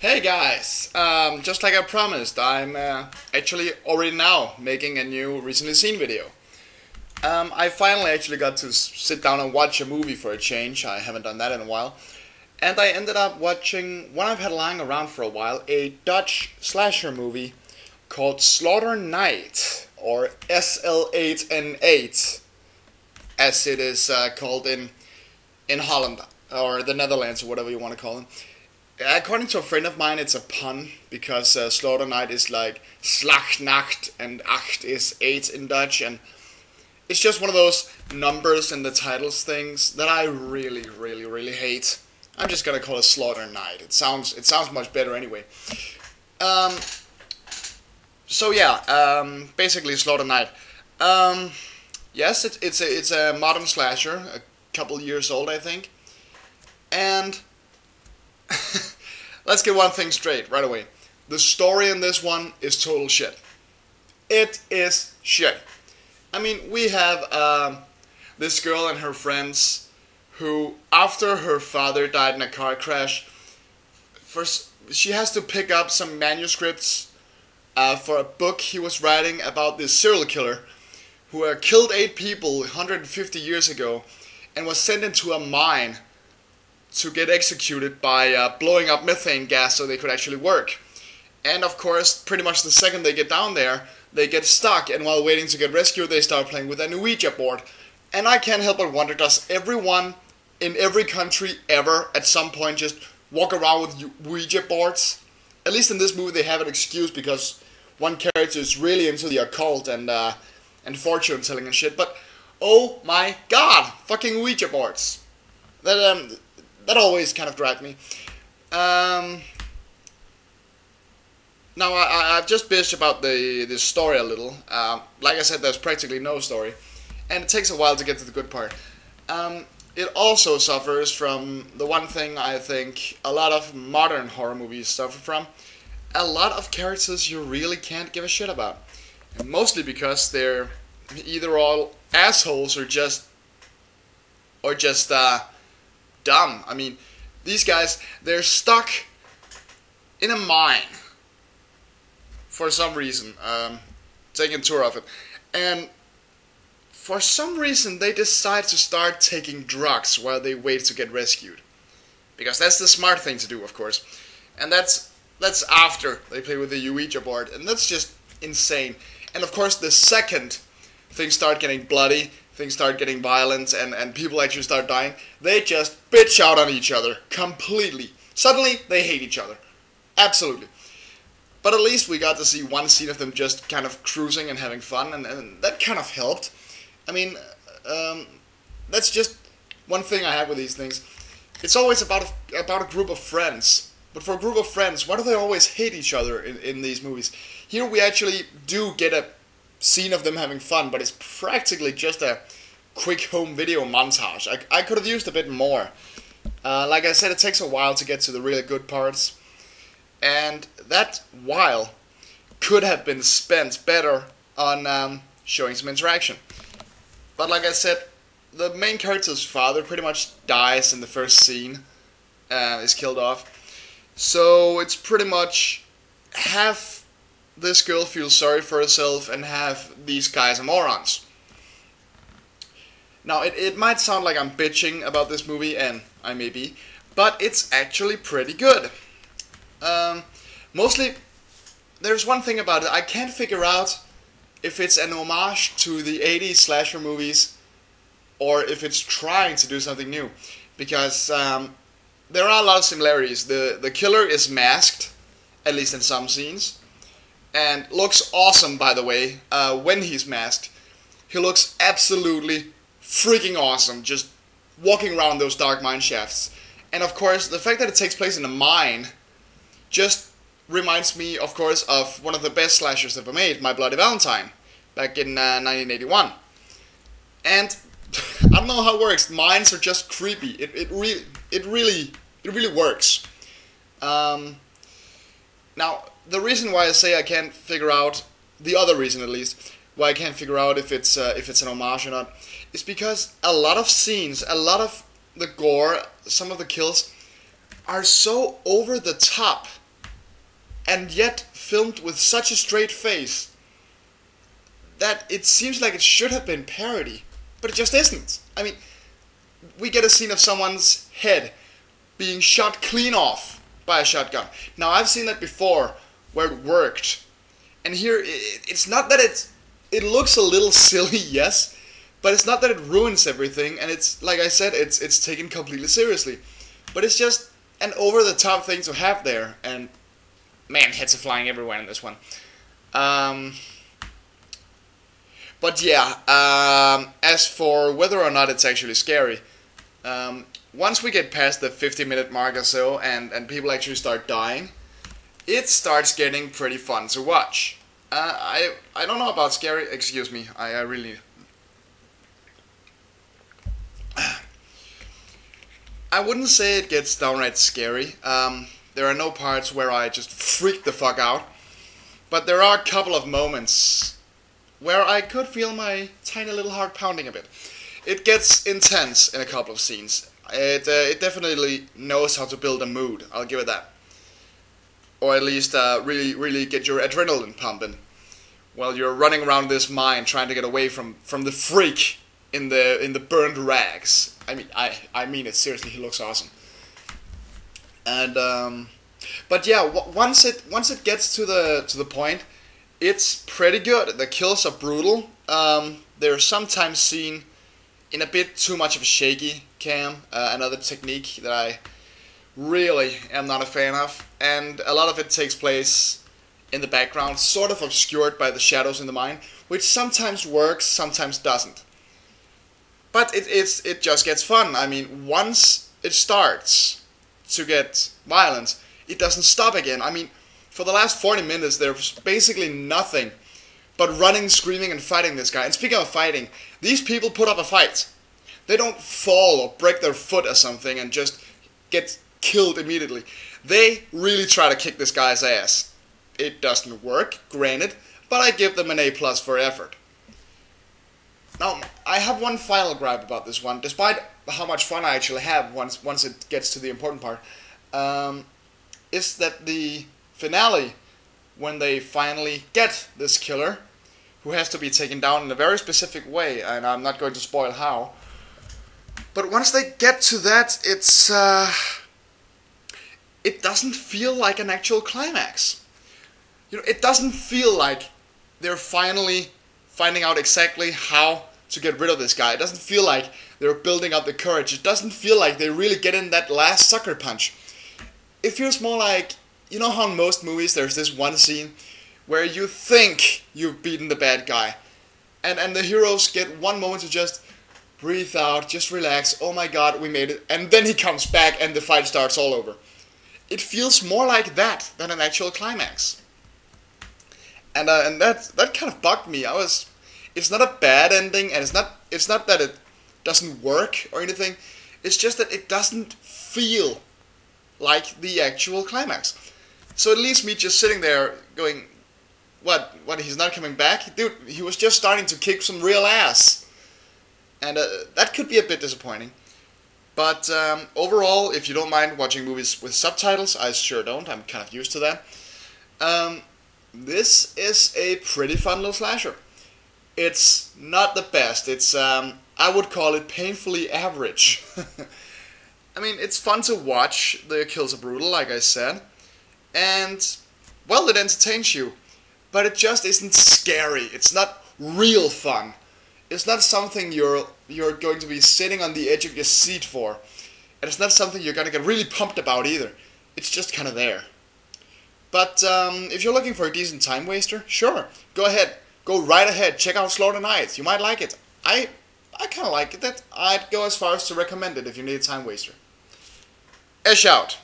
Hey guys, just like I promised, I'm actually already now making a new recently seen video. I finally actually got to sit down and watch a movie for a change. I haven't done that in a while. And I ended up watching one I've had lying around for a while, a Dutch slasher movie called Slaughter Night, or SL8N8, as it is called in Holland, or the Netherlands, or whatever you want to call it. According to a friend of mine, it's a pun because Slaughter Night is like Slachtnacht and Acht is 8 in Dutch, and it's just one of those numbers in the titles things that I really hate. I'm just gonna call it Slaughter Night. It sounds much better anyway. Um, so yeah, basically Slaughter Night. Yes, it's a modern slasher, a couple years old I think, and let's get one thing straight right away. The story in this one is total shit. It is shit. I mean, we have this girl and her friends who, after her father died in a car crash, first she has to pick up some manuscripts for a book he was writing about this serial killer who killed 8 people 150 years ago and was sent into a mine to get executed by blowing up methane gas so they could actually work. And of course, pretty much the second they get down there, they get stuck, and while waiting to get rescued, they start playing with an Ouija board. And I can't help but wonder, does everyone in every country ever at some point just walk around with Ouija boards? At least in this movie they have an excuse because one character is really into the occult and fortune telling and shit, but oh my god, fucking Ouija boards. That always kind of dragged me. Now, I've just bitched about the story a little. Like I said, there's practically no story. And it takes a while to get to the good part. It also suffers from the one thing I think a lot of modern horror movies suffer from. A lot of characters you really can't give a shit about. And mostly because they're either all assholes or just dumb. I mean, these guys, they're stuck in a mine for some reason, taking a tour of it, and for some reason they decide to start taking drugs while they wait to get rescued, because that's the smart thing to do, of course, and that's after they play with the Ouija board, and that's just insane. And of course, the second things start getting bloody, things start getting violent, and people actually start dying, they just bitch out on each other completely. Suddenly, they hate each other. Absolutely. But at least we got to see one scene of them just kind of cruising and having fun, and that kind of helped. I mean, that's just one thing I have with these things. It's always about a group of friends. But for a group of friends, why do they always hate each other in these movies? Here we actually do get a scene of them having fun, but it's practically just a quick home video montage. I could have used a bit more. Like I said, it takes a while to get to the really good parts, and that while could have been spent better on showing some interaction. But like I said, the main character's father pretty much dies in the first scene, is killed off. So it's pretty much half this girl feels sorry for herself and half these guys are morons. Now, it might sound like I'm bitching about this movie, and I may be, but it's actually pretty good. Mostly, there's one thing about it. I can't figure out if it's an homage to the 80s slasher movies or if it's trying to do something new. Because there are a lot of similarities. The killer is masked, at least in some scenes, and looks awesome, by the way, when he's masked. He looks absolutely freaking awesome, just walking around those dark mine shafts. And of course, the fact that it takes place in a mine just reminds me, of course, of one of the best slashers ever made, My Bloody Valentine, back in 1981. And I don't know how it works. Mines are just creepy. It really works. Now, the reason why I say I can't figure out, the other reason at least, why I can't figure out if it's an homage or not, is because a lot of scenes, a lot of the gore, some of the kills are so over the top and yet filmed with such a straight face that it seems like it should have been parody, but it just isn't. I mean, we get a scene of someone's head being shot clean off by a shotgun. Now, I've seen that before where it worked, and here it's not that it looks a little silly, yes, but it's not that it ruins everything, and it's, like I said, it's taken completely seriously. But it's just an over-the-top thing to have there, and man, heads are flying everywhere in this one. But yeah, as for whether or not it's actually scary, once we get past the 50-minute mark or so, and people actually start dying, it starts getting pretty fun to watch. I don't know about scary, excuse me, I really... I wouldn't say it gets downright scary. There are no parts where I just freak the fuck out, but there are a couple of moments where I could feel my tiny little heart pounding a bit. It gets intense in a couple of scenes. It definitely knows how to build a mood, I'll give it that. Or at least really get your adrenaline pumping while you're running around this mine trying to get away from the freak in the burned rags. I mean it seriously. He looks awesome. And but yeah, once it gets to the point, it's pretty good. The kills are brutal. They're sometimes seen in a bit too much of a shaky cam. Another technique that I really am not a fan of, and a lot of it takes place in the background, sort of obscured by the shadows in the mine, which sometimes works, sometimes doesn't. But it just gets fun. I mean, once it starts to get violent, it doesn't stop again. I mean, for the last 40 minutes, there's basically nothing but running, screaming, and fighting this guy. And speaking of fighting, these people put up a fight. They don't fall or break their foot or something and just get killed immediately. They really try to kick this guy's ass. It doesn't work, granted, but I give them an A+ for effort. Now, I have one final gripe about this one, despite how much fun I actually have once it gets to the important part, is that the finale, when they finally get this killer, who has to be taken down in a very specific way, and I'm not going to spoil how, but once they get to that, it doesn't feel like an actual climax. You know, it doesn't feel like they're finally finding out exactly how to get rid of this guy. It doesn't feel like they're building up the courage. It doesn't feel like they really get in that last sucker punch. It feels more like, you know how in most movies there's this one scene where you think you've beaten the bad guy, and the heroes get one moment to just breathe out, just relax, oh my god, we made it, and then he comes back and the fight starts all over. It feels more like that than an actual climax. And that kind of bugged me. It's not a bad ending, and it's not that it doesn't work or anything. It's just that it doesn't feel like the actual climax. So it leaves me just sitting there going, what, he's not coming back? Dude, he was just starting to kick some real ass. And that could be a bit disappointing. But overall, if you don't mind watching movies with subtitles, I sure don't, I'm kind of used to that. This is a pretty fun little slasher. It's not the best. It's, I would call it painfully average. I mean, it's fun to watch. The kills are brutal, like I said. And, well, it entertains you. But it just isn't scary. It's not real fun. It's not something you're going to be sitting on the edge of your seat for. And it's not something you're going to get really pumped about either. It's just kind of there. But if you're looking for a decent time waster, sure, go ahead. Go right ahead. Check out Slaughter Nights. You might like it. I kind of like it. I'd go as far as to recommend it if you need a time waster. Esh out.